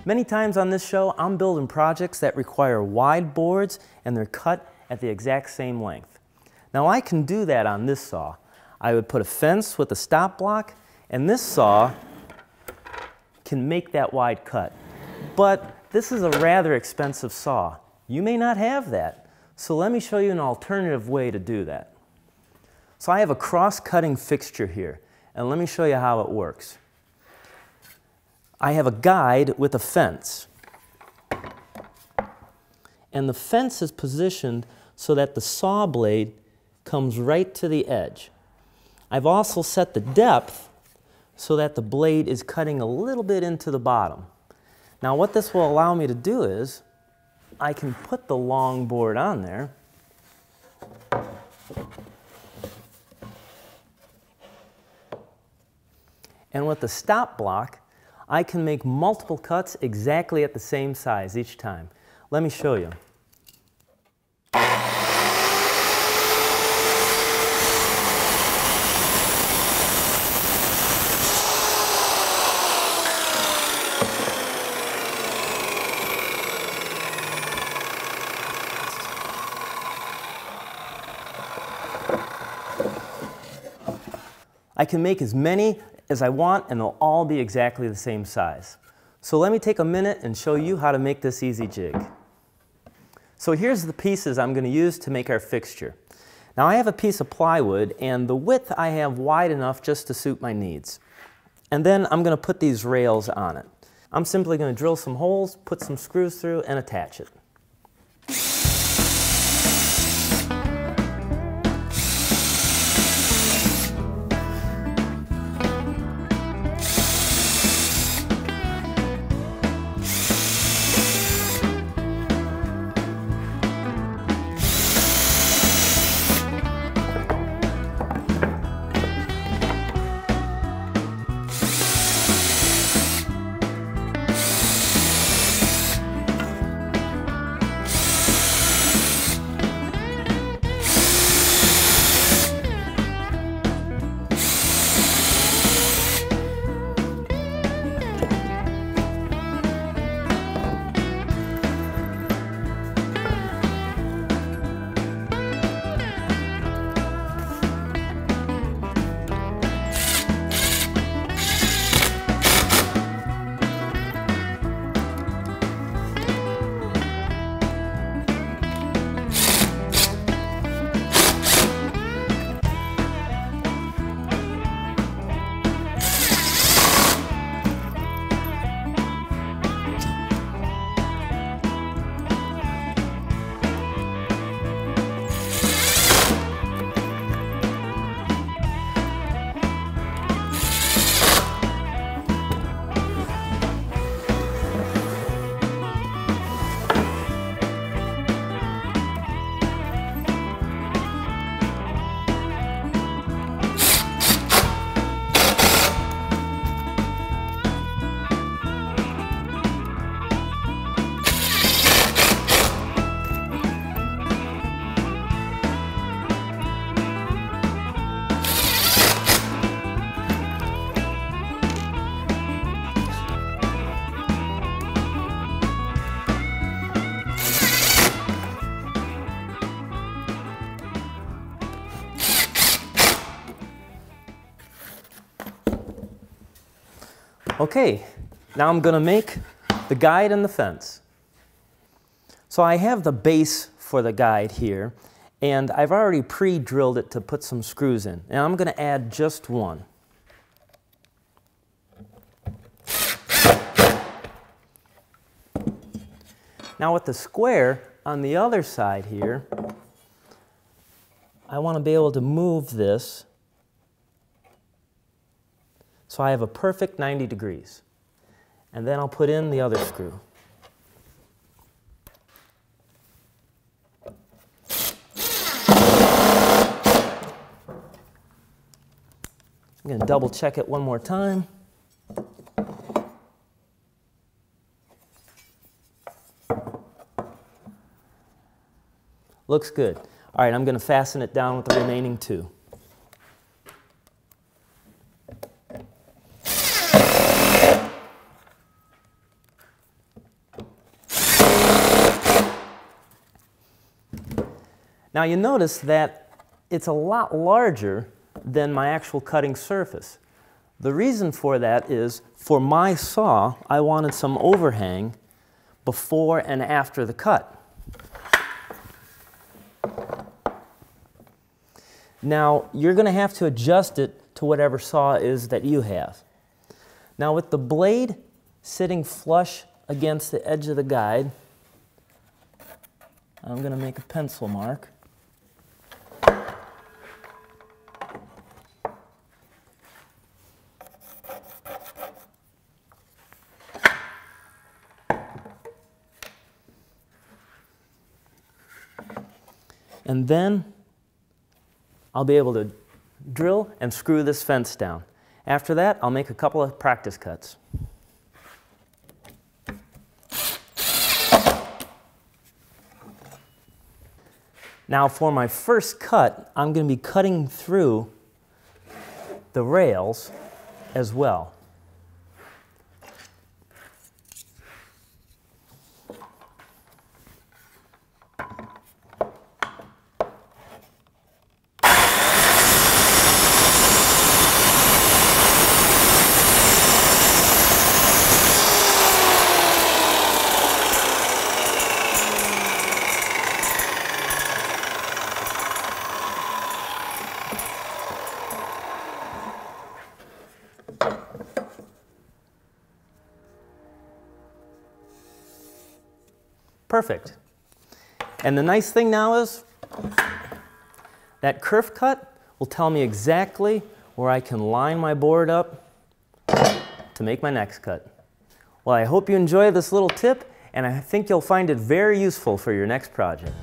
Many times on this show, I'm building projects that require wide boards and they're cut at the exact same length. Now I can do that on this saw. I would put a fence with a stop block, and this saw can make that wide cut. But this is a rather expensive saw. You may not have that. So let me show you an alternative way to do that. So I have a cross-cutting fixture here, and let me show you how it works. I have a guide with a fence, and the fence is positioned so that the saw blade comes right to the edge. I've also set the depth so that the blade is cutting a little bit into the bottom. Now what this will allow me to do is I can put the long board on there, and with the stop block, I can make multiple cuts exactly at the same size each time. Let me show you. I can make as many as I want, and they'll all be exactly the same size. So let me take a minute and show you how to make this easy jig. So here's the pieces I'm going to use to make our fixture. Now I have a piece of plywood, and the width I have wide enough just to suit my needs. And then I'm going to put these rails on it. I'm simply going to drill some holes, put some screws through, and attach it. Okay, now I'm going to make the guide and the fence. So I have the base for the guide here, and I've already pre-drilled it to put some screws in. And I'm going to add just one. Now with the square on the other side here, I want to be able to move this so I have a perfect 90 degrees. And then I'll put in the other screw. I'm going to double check it one more time. Looks good. All right, I'm going to fasten it down with the remaining two. Now you notice that it's a lot larger than my actual cutting surface. The reason for that is, for my saw, I wanted some overhang before and after the cut. Now, you're going to have to adjust it to whatever saw it is that you have. Now, with the blade sitting flush against the edge of the guide, I'm going to make a pencil mark. And then I'll be able to drill and screw this fence down. After that, I'll make a couple of practice cuts. Now for my first cut, I'm going to be cutting through the rails as well. Perfect. And the nice thing now is that kerf cut will tell me exactly where I can line my board up to make my next cut. Well, I hope you enjoy this little tip, and I think you'll find it very useful for your next project.